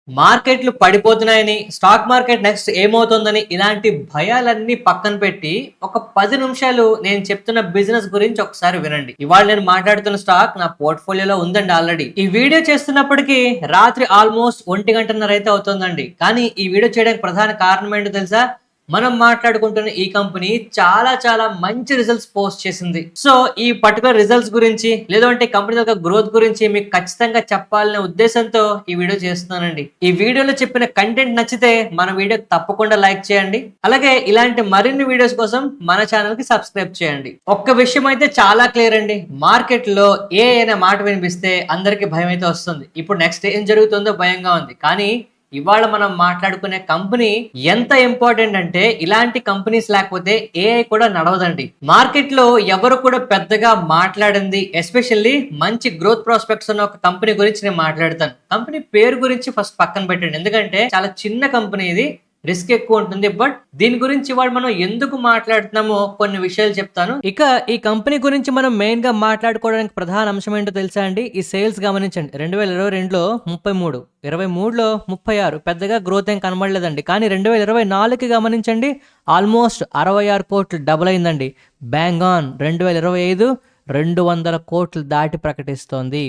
మార్కెట్లు పడిపోతున్నాయని, stock market next ఏమవుతుందని ఇలాంటి భయాలన్నీ పక్కన పెట్టి ఒక 10 నిమిషాలు నేను చెప్తున్న బిజినెస్ గురించి ఒకసారి వినండి. ఇవాళ నేను మాట్లాడుతున్న స్టాక్ నా పోర్ట్ఫోలియోలో ఉందండి ఆల్రెడీ. ఈ వీడియో చేస్తున్నప్పటికీ రాత్రి ఆల్మోస్ట్ 1:30 అయితే అవుతుందండి. కానీ ఈ వీడియో చేయడానికి ప్రధాన కారణం ఏంటో తెలుసా? మనం మాట్లాడుకుంటున్న ఈ కంపెనీ చాలా చాలా మంచి రిజల్ట్స్ పోస్ట్ చేసింది. సో ఈ పర్టికులర్ రిజల్ట్స్ గురించి లేదంటే కంపెనీ యొక్క గ్రోత్ గురించి మీకు ఖచ్చితంగా చెప్పాలనే ఉద్దేశంతో ఈ వీడియో చేస్తున్నానండి. ఈ వీడియోలో చెప్పిన కంటెంట్ నచ్చితే మన వీడియోకి తప్పకుండా లైక్ చేయండి. అలాగే ఇలాంటి మరిన్ని వీడియోస్ కోసం మన ఛానల్ కి సబ్స్క్రైబ్ చేయండి. ఒక్క విషయం అయితే చాలా క్లియర్ అండి. మార్కెట్ లో ఏ అనే మాట వినిపిస్తే అందరికి భయం అయితే వస్తుంది. ఇప్పుడు నెక్స్ట్ ఏం జరుగుతుందో భయంగా ఉంది. కానీ ఇవాళ మనం మాట్లాడుకునే కంపెనీ ఎంత ఇంపార్టెంట్ అంటే ఇలాంటి కంపెనీస్ లేకపోతే ఏఐ కూడా నడవదండి. మార్కెట్ లో ఎవరు కూడా పెద్దగా మాట్లాడింది ఎస్పెషల్లీ మంచి గ్రోత్ ప్రాస్పెక్ట్స్ ఉన్న ఒక కంపెనీ గురించి నేను మాట్లాడతాను. కంపెనీ పేరు గురించి ఫస్ట్ పక్కన పెట్టండి, ఎందుకంటే చాలా చిన్న కంపెనీ ఇది, రిస్క్ ఎక్కువ ఉంటుంది. బట్ దీని గురించి ఇవాళ మనం ఎందుకు మాట్లాడుతున్నామో కొన్ని విషయాలు చెప్తాను. ఇక ఈ కంపెనీ గురించి మనం మెయిన్ గా మాట్లాడుకోవడానికి ప్రధాన అంశం ఏంటో తెలుసా అండి? ఈ సేల్స్ గమనించండి. 2022లో 33, 23లో 36, పెద్దగా గ్రోత్ ఏం కనబడలేదండి. కానీ 2024కి గమనించండి, ఆల్మోస్ట్ 66 కోట్లు డబుల్ అయిందండి. బ్యాంగ్ ఆన్ 2025 200 కోట్లు దాటి ప్రకటిస్తోంది.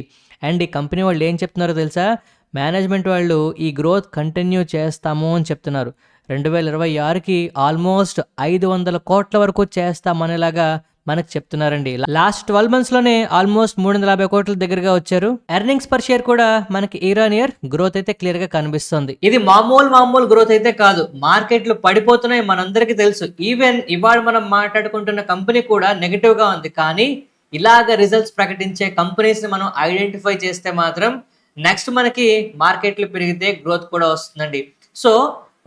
అండ్ ఈ కంపెనీ వాళ్ళు ఏం చెప్తున్నారో తెలుసా? మేనేజ్మెంట్ వాళ్ళు ఈ గ్రోత్ కంటిన్యూ చేస్తాము అని చెప్తున్నారు. 2026కి ఆల్మోస్ట్ 500 కోట్ల వరకు చేస్తామనేలాగా మనకు చెప్తున్నారండి. లాస్ట్ 12 months లోనే ఆల్మోస్ట్ 350 కోట్ల దగ్గరగా వచ్చారు. ఎర్నింగ్స్ పర్ షేర్ కూడా మనకి ఇయర్ ఆన్ ఇయర్ గ్రోత్ అయితే క్లియర్ గా కనిపిస్తుంది. ఇది మామూలు గ్రోత్ అయితే కాదు. మార్కెట్లు పడిపోతున్నాయి మనందరికీ తెలుసు. ఈవెన్ ఇవాళ మనం మాట్లాడుకుంటున్న కంపెనీ కూడా నెగిటివ్ గా ఉంది. కానీ ఇలాగ రిజల్ట్స్ ప్రకటించే కంపెనీస్ ని మనం ఐడెంటిఫై చేస్తే మాత్రం నెక్స్ట్ మనకి మార్కెట్లు పెరిగితే గ్రోత్ కూడా వస్తుందండి. సో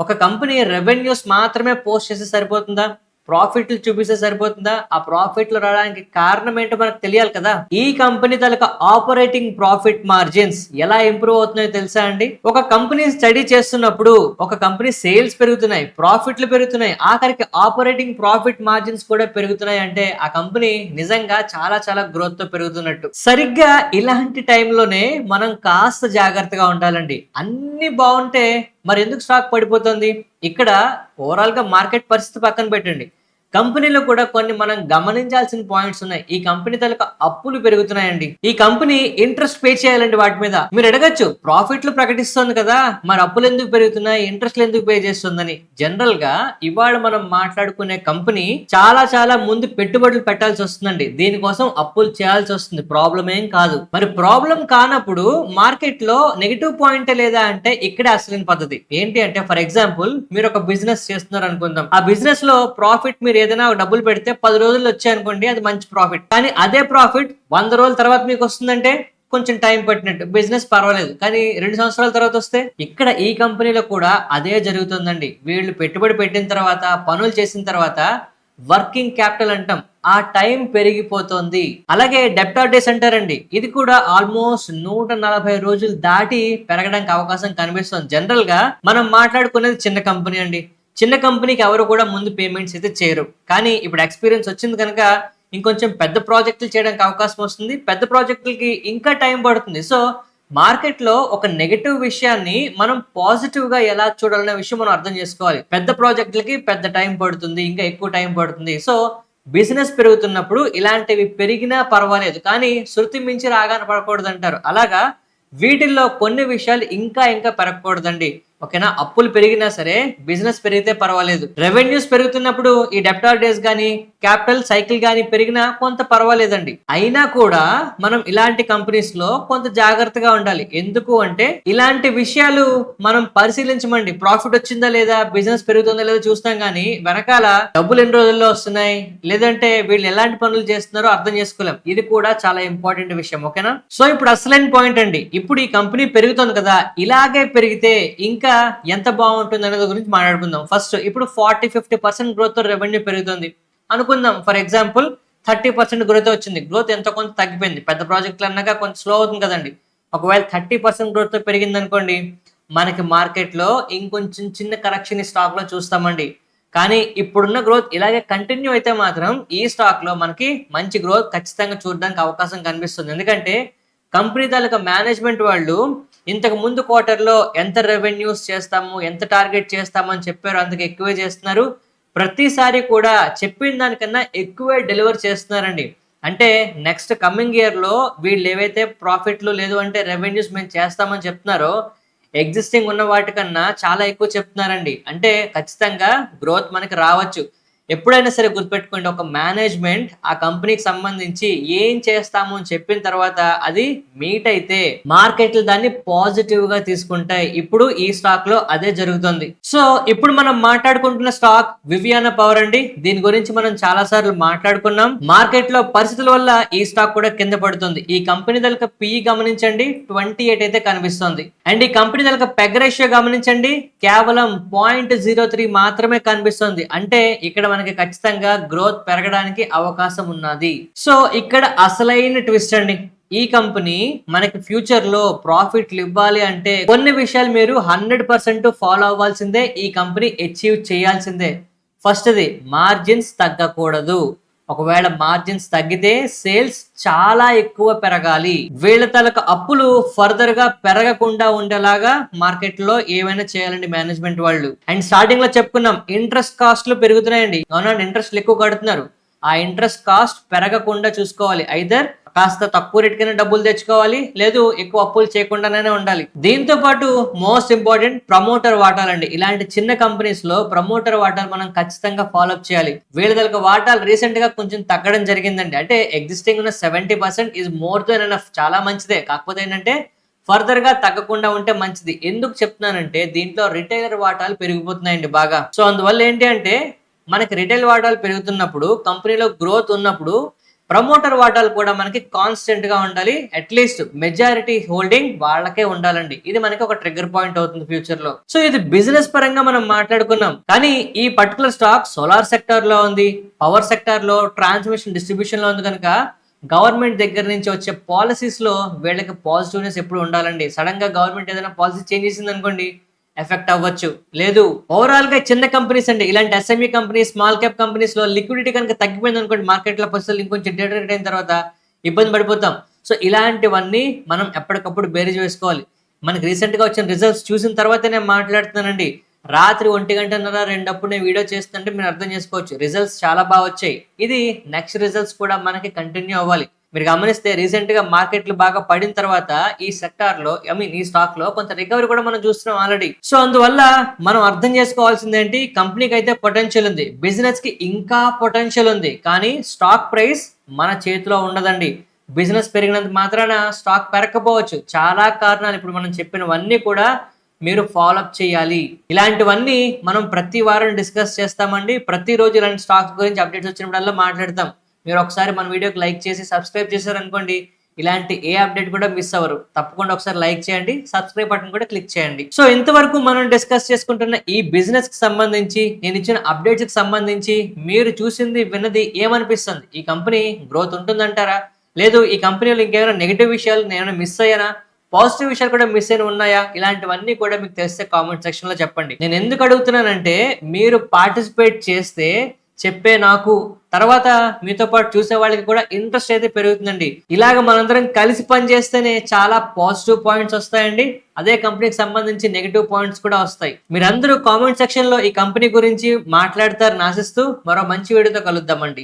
ఒక కంపెనీ రెవెన్యూస్ మాత్రమే పోస్ట్ చేస్తే సరిపోతుందా? ప్రాఫిట్లు చూపిస్తే సరిపోతుందా? ఆ ప్రాఫిట్లు రావడానికి కారణం ఏంటో మనకు తెలియాలి కదా. ఈ కంపెనీ తలక ఆపరేటింగ్ ప్రాఫిట్ మార్జిన్స్ ఎలా ఇంప్రూవ్ అవుతున్నాయో తెలుసా అండి? ఒక కంపెనీ స్టడీ చేస్తున్నప్పుడు ఒక కంపెనీ సేల్స్ పెరుగుతున్నాయి, ప్రాఫిట్లు పెరుగుతున్నాయి, ఆఖరికి ఆపరేటింగ్ ప్రాఫిట్ మార్జిన్స్ కూడా పెరుగుతున్నాయి అంటే ఆ కంపెనీ నిజంగా చాలా చాలా గ్రోత్ తో పెరుగుతున్నట్టు. సరిగ్గా ఇలాంటి టైంలోనే మనం కాస్త జాగ్రత్తగా ఉండాలండి. అన్ని బాగుంటే మరి ఎందుకు స్టాక్ పడిపోతుంది? ఇక్కడ ఓవరాల్ గా మార్కెట్ పరిస్థితి పక్కన పెట్టండి, కంపెనీలో కూడా కొన్ని మనం గమనించాల్సిన పాయింట్స్ ఉన్నాయి. ఈ కంపెనీ తలక అప్పులు పెరుగుతున్నాయండి. ఈ కంపెనీ ఇంట్రెస్ట్ పే చేయాలండి వాటి మీద. మీరు అడగచ్చు, ప్రాఫిట్లు ప్రకటిస్తుంది కదా, మరి అప్పులు ఎందుకు పెరుగుతున్నాయి, ఇంట్రెస్ట్లు ఎందుకు పే చేస్తుందని. జనరల్ గా ఇవాళ మనం మాట్లాడుకునే కంపెనీ చాలా చాలా ముందు పెట్టుబడులు పెట్టాల్సి వస్తుందండి. దీనికోసం అప్పులు చేయాల్సి వస్తుంది. ప్రాబ్లం ఏం కాదు. మరి ప్రాబ్లం కానప్పుడు మార్కెట్ లో నెగిటివ్ పాయింట్ లేదా అంటే ఇక్కడే అసలైన పద్ధతి ఏంటి అంటే, ఫర్ ఎగ్జాంపుల్ మీరు ఒక బిజినెస్ చేస్తున్నారు అనుకుందాం. ఆ బిజినెస్ లో ప్రాఫిట్ మీరు ఏదైనా డబ్బులు పెడితే 10 రోజుల్లో వచ్చాయనుకోండి, అది మంచి ప్రాఫిట్. కానీ అదే ప్రాఫిట్ 100 రోజుల తర్వాత మీకు వస్తుందంటే కొంచెం టైం పట్టినట్టు, బిజినెస్ పర్వాలేదు. కానీ 2 సంవత్సరాల తర్వాత వస్తే, ఇక్కడ ఈ కంపెనీలో కూడా అదే జరుగుతుందండి. వీళ్ళు పెట్టుబడి పెట్టిన తర్వాత, పనులు చేసిన తర్వాత వర్కింగ్ క్యాపిటల్ అంటాం, ఆ టైం పెరిగిపోతుంది. అలాగే డెబ్టార్ డేస్ అంటారండి, ఇది కూడా ఆల్మోస్ట్ 140 రోజులు దాటి పెరగడానికి అవకాశం కనిపిస్తుంది. జనరల్ గా మనం మాట్లాడుకునేది చిన్న కంపెనీ అండి. చిన్న కంపెనీకి ఎవరు కూడా ముందు పేమెంట్స్ అయితే చేయరు. కానీ ఇప్పుడు ఎక్స్పీరియన్స్ వచ్చింది కనుక ఇంకొంచెం పెద్ద ప్రాజెక్టులు చేయడానికి అవకాశం వస్తుంది. పెద్ద ప్రాజెక్టులకి ఇంకా టైం పడుతుంది. సో మార్కెట్ లో ఒక నెగటివ్ విషయాన్ని మనం పాజిటివ్ గా ఎలా చూడాలనే విషయం మనం అర్థం చేసుకోవాలి. పెద్ద ప్రాజెక్టులకి పెద్ద టైం పడుతుంది, ఇంకా ఎక్కువ టైం పడుతుంది. సో బిజినెస్ పెరుగుతున్నప్పుడు ఇలాంటివి పెరిగినా పర్వాలేదు, కానీ శృతి మించి రాగానే పడకూడదు అంటారు. అలాగా వీటిల్లో కొన్ని విషయాలు ఇంకా ఇంకా పెరగకూడదండి. ఓకేనా? అప్పులు పెరిగినా సరే బిజినెస్ పెరిగితే పర్వాలేదు. రెవెన్యూస్ పెరుగుతున్నప్పుడు ఈ డెబ్టార్ డేస్ గానీ, క్యాపిటల్ సైకిల్ గానీ పెరిగినా కొంత పర్వాలేదండి. అయినా కూడా మనం ఇలాంటి కంపెనీస్ లో కొంత జాగ్రత్తగా ఉండాలి. ఎందుకు అంటే ఇలాంటి విషయాలు మనం పరిశీలించమండి. ప్రాఫిట్ వచ్చిందా లేదా, బిజినెస్ పెరుగుతుందా లేదా చూస్తాం, కానీ వెనకాల డబ్బులు ఎన్ని రోజుల్లో వస్తున్నాయి, లేదంటే వీళ్ళు ఎలాంటి పనులు చేస్తున్నారో అర్థం చేసుకోలేం. ఇది కూడా చాలా ఇంపార్టెంట్ విషయం. ఓకేనా? సో ఇప్పుడు అసలైన పాయింట్ అండి, ఇప్పుడు ఈ కంపెనీ పెరుగుతుంది కదా, ఇలాగే పెరిగితే ఇంకా ఎంత బాగుంటుంది అనేది గురించి మాట్లాడుకుందాం. ఫస్ట్ ఇప్పుడు 40-50% గ్రోత్ తో రెవెన్యూ పెరుగుతుంది అనుకుందాం. ఫర్ ఎగ్జాంపుల్ 30% గ్రోత్ వచ్చింది. గ్రోత్ ఎంత కొంత తగ్గిపోయింది. పెద్ద ప్రాజెక్టులు అన్నాక కొంచెం స్లో అవుతుంది కదండి. ఒకవేళ 30% గ్రోత్ తో పెరిగింది అనుకోండి, మనకి మార్కెట్ లో ఇంకొంచెం చిన్న కరెక్షన్ ఈ స్టాక్ లో చూస్తామండి. కానీ ఇప్పుడున్న గ్రోత్ ఇలాగే కంటిన్యూ అయితే మాత్రం ఈ స్టాక్ లో మనకి మంచి గ్రోత్ ఖచ్చితంగా చూడడానికి అవకాశం కనిపిస్తుంది. ఎందుకంటే కంపెనీ తాలూకా మేనేజ్మెంట్ వాళ్ళు ఇంతకు ముందు క్వార్టర్‌లో ఎంత రెవెన్యూస్ చేస్తాము, ఎంత టార్గెట్ చేస్తాము అని చెప్పారో అంతకు ఎక్కువే చేస్తున్నారు. ప్రతిసారి కూడా చెప్పిన దానికన్నా ఎక్కువే డెలివర్ చేస్తున్నారండి. అంటే నెక్స్ట్ కమింగ్ ఇయర్‌లో వీళ్ళేవైతే ప్రాఫిట్‌లు లేదు అంటే రెవెన్యూస్ మేము చేస్తామని చెప్తున్నారో, ఎగ్జిస్టింగ్ ఉన్న వాటికన్నా చాలా ఎక్కువ చెప్తున్నారండి. అంటే ఖచ్చితంగా గ్రోత్ మనకి రావచ్చు. ఎప్పుడైనా సరే గుర్తుపెట్టుకోండి, ఒక మేనేజ్మెంట్ ఆ కంపెనీకి సంబంధించి ఏం చేస్తాము అని చెప్పిన తర్వాత అది మీట్ అయితే మార్కెట్లు దాన్ని పాజిటివ్ గా తీసుకుంటాయి. ఇప్పుడు ఈ స్టాక్ లో అదే జరుగుతుంది. సో ఇప్పుడు మనం మాట్లాడుకుంటున్న స్టాక్ వివియానా పవర్ అండి. దీని గురించి మనం చాలా సార్లు మాట్లాడుకున్నాం. మార్కెట్ లో పరిస్థితుల వల్ల ఈ స్టాక్ కూడా కింద పడుతుంది. ఈ కంపెనీ దళక పిఈ గమనించండి, 28 అయితే కనిపిస్తుంది. అండ్ ఈ కంపెనీ దళక పెగ్ రేషియో గమనించండి, కేవలం 0.03 మాత్రమే కనిపిస్తుంది. అంటే ఇక్కడ మనకి ఖచ్చితంగా గ్రోత్ పెరగడానికి అవకాశం ఉన్నది. సో ఇక్కడ అసలైన ట్విస్ట్ అండి, ఈ కంపెనీ మనకి ఫ్యూచర్ లో ప్రాఫిట్లు ఇవ్వాలి అంటే కొన్ని విషయాలు మీరు 100% ఫాలో అవ్వాల్సిందే. ఈ కంపెనీ అచీవ్ చేయాల్సిందే. ఫస్ట్ది, మార్జిన్స్ తగ్గకూడదు. ఒకవేళ మార్జిన్స్ తగ్గితే సేల్స్ చాలా ఎక్కువ పెరగాలి. వీళ్ళ తలక అప్పులు ఫర్దర్ గా పెరగకుండా ఉండేలాగా మార్కెట్ లో ఏమైనా చేయాలండి మేనేజ్మెంట్ వాళ్ళు. అండ్ స్టార్టింగ్ లో చెప్పుకున్నాం, ఇంట్రెస్ట్ కాస్ట్లు పెరుగుతున్నాయండి. అవునండి, ఇంట్రెస్ట్లు ఎక్కువ కడుతున్నారు. ఆ ఇంట్రెస్ట్ కాస్ట్ పెరగకుండా చూసుకోవాలి. ఐదర్ కాస్త తక్కువ రేట్ కైనా డబ్బులు తెచ్చుకోవాలి, లేదు ఎక్కువ అప్పులు చేయకుండానే ఉండాలి. దీంతో పాటు మోస్ట్ ఇంపార్టెంట్ ప్రమోటర్ వాటాలండి. ఇలాంటి చిన్న కంపెనీస్ లో ప్రమోటర్ వాటాలు మనం ఖచ్చితంగా ఫాలో అప్ చేయాలి. వీళ్ళ దగ్గర వాటాలు రీసెంట్ గా కొంచెం తగ్గడం జరిగిందండి. అంటే ఎగ్జిస్టింగ్ ఉన్న 70% ఈజ్ మోర్ దెన్ ఎనఫ్, చాలా మంచిదే. కాకపోతే ఏంటంటే ఫర్దర్ గా తగ్గకుండా ఉంటే మంచిది. ఎందుకు చెప్తున్నానంటే దీంట్లో రిటైలర్ వాటాలు పెరిగిపోతున్నాయండి బాగా. సో అందువల్ల ఏంటి అంటే మనకి రిటైల్ వాటాలు పెరుగుతున్నప్పుడు, కంపెనీలో గ్రోత్ ఉన్నప్పుడు ప్రమోటర్ వాటాలు కూడా మనకి కాన్స్టెంట్ గా ఉండాలి. అట్లీస్ట్ మెజారిటీ హోల్డింగ్ వాళ్ళకే ఉండాలండి. ఇది మనకి ఒక ట్రిగ్గర్ పాయింట్ అవుతుంది ఫ్యూచర్ లో. సో ఇది బిజినెస్ పరంగా మనం మాట్లాడుకున్నాం. కానీ ఈ పర్టికులర్ స్టాక్ సోలార్ సెక్టర్ లో ఉంది, పవర్ సెక్టర్ లో, ట్రాన్స్మిషన్ డిస్ట్రిబ్యూషన్ లో ఉంది కనుక గవర్నమెంట్ దగ్గర నుంచి వచ్చే పాలసీస్ లో వీళ్ళకి పాజిటివ్నెస్ ఎప్పుడు ఉండాలండి. సడన్ గా గవర్నమెంట్ ఏదైనా పాలసీ చేంజ్ చేసింది అనుకోండి, ఎఫెక్ట్ అవ్వచ్చు. లేదు ఓవరాల్ గా చిన్న కంపెనీస్ అండి, ఇలాంటి SME companies, small cap companies లో లిక్విడిటీ కనుక తగ్గిపోయింది అనుకోండి, మార్కెట్ లో పరిస్థితులు ఇంకొంచెం డిటరేట్ అయిన తర్వాత ఇబ్బంది పడిపోతాం. సో ఇలాంటివన్నీ మనం ఎప్పటికప్పుడు బేరీజ్ వేసుకోవాలి. మనకి రీసెంట్ గా వచ్చిన రిజల్ట్స్ చూసిన తర్వాత నేను మాట్లాడుతున్నానండి. రాత్రి 1:30 2 నేను వీడియో చేస్తుంటే మీరు అర్థం చేసుకోవచ్చు, రిజల్ట్స్ చాలా బాగా వచ్చాయి. ఇది నెక్స్ట్ రిజల్ట్స్ కూడా మనకి కంటిన్యూ అవ్వాలి. మీరు గమనిస్తే రీసెంట్ గా మార్కెట్లు బాగా పడిన తర్వాత ఈ సెక్టార్ లో, ఈ స్టాక్ లో కొంత రికవరీ కూడా మనం చూస్తున్నాం ఆల్రెడీ. సో అందువల్ల మనం అర్థం చేసుకోవాల్సింది ఏంటి, కంపెనీకి అయితే పొటెన్షియల్ ఉంది, బిజినెస్ కి ఇంకా పొటెన్షియల్ ఉంది. కానీ స్టాక్ ప్రైస్ మన చేతిలో ఉండదండి. బిజినెస్ పెరిగినంత మాత్రాన స్టాక్ పెరగకపోవచ్చు. చాలా కారణాలు ఇప్పుడు మనం చెప్పినవన్నీ కూడా మీరు ఫాలో అప్ చేయాలి. ఇలాంటివన్నీ మనం ప్రతి వారం డిస్కస్ చేస్తామండి. ప్రతిరోజు ఇలాంటి స్టాక్స్ గురించి అప్డేట్స్ వచ్చినప్పుడల్లా మాట్లాడతాం. మీరు ఒకసారి మన వీడియోకి లైక్ చేసి సబ్స్క్రైబ్ చేశారనుకోండి, ఇలాంటి ఏ అప్డేట్ కూడా మిస్ అవ్వరు. తప్పకుండా ఒకసారి లైక్ చేయండి, సబ్స్క్రైబ్ బటన్ కూడా క్లిక్ చేయండి. సో ఇంతవరకు మనం డిస్కస్ చేసుకుంటున్న ఈ బిజినెస్ కి సంబంధించి, నేను ఇచ్చిన అప్డేట్స్ కి సంబంధించి మీరు చూసింది, విన్నది ఏమనిపిస్తుంది? ఈ కంపెనీ గ్రోత్ ఉంటుందంటారా, లేదు ఈ కంపెనీలో ఇంకేమైనా నెగిటివ్ విషయాలు నేను మిస్ అయ్యానా, పాజిటివ్ విషయాలు కూడా మిస్ అయిన ఉన్నాయా? ఇలాంటివన్నీ కూడా మీకు తెలిస్తే కామెంట్ సెక్షన్ లో చెప్పండి. నేను ఎందుకు అడుగుతున్నానంటే మీరు పార్టిసిపేట్ చేస్తే చెప్పే నాకు, తర్వాత మీతో పాటు చూసే వాళ్ళకి కూడా ఇంట్రెస్ట్ అయితే పెరుగుతుందండి. ఇలాగ మనందరం కలిసి పని చేస్తేనే చాలా పాజిటివ్ పాయింట్స్ వస్తాయండి. అదే కంపెనీకి సంబంధించి నెగిటివ్ పాయింట్స్ కూడా వస్తాయి. మీరందరూ కామెంట్ సెక్షన్ లో ఈ కంపెనీ గురించి మాట్లాడతారని ఆశిస్తూ మరో మంచి వీడియోతో కలుద్దామండి.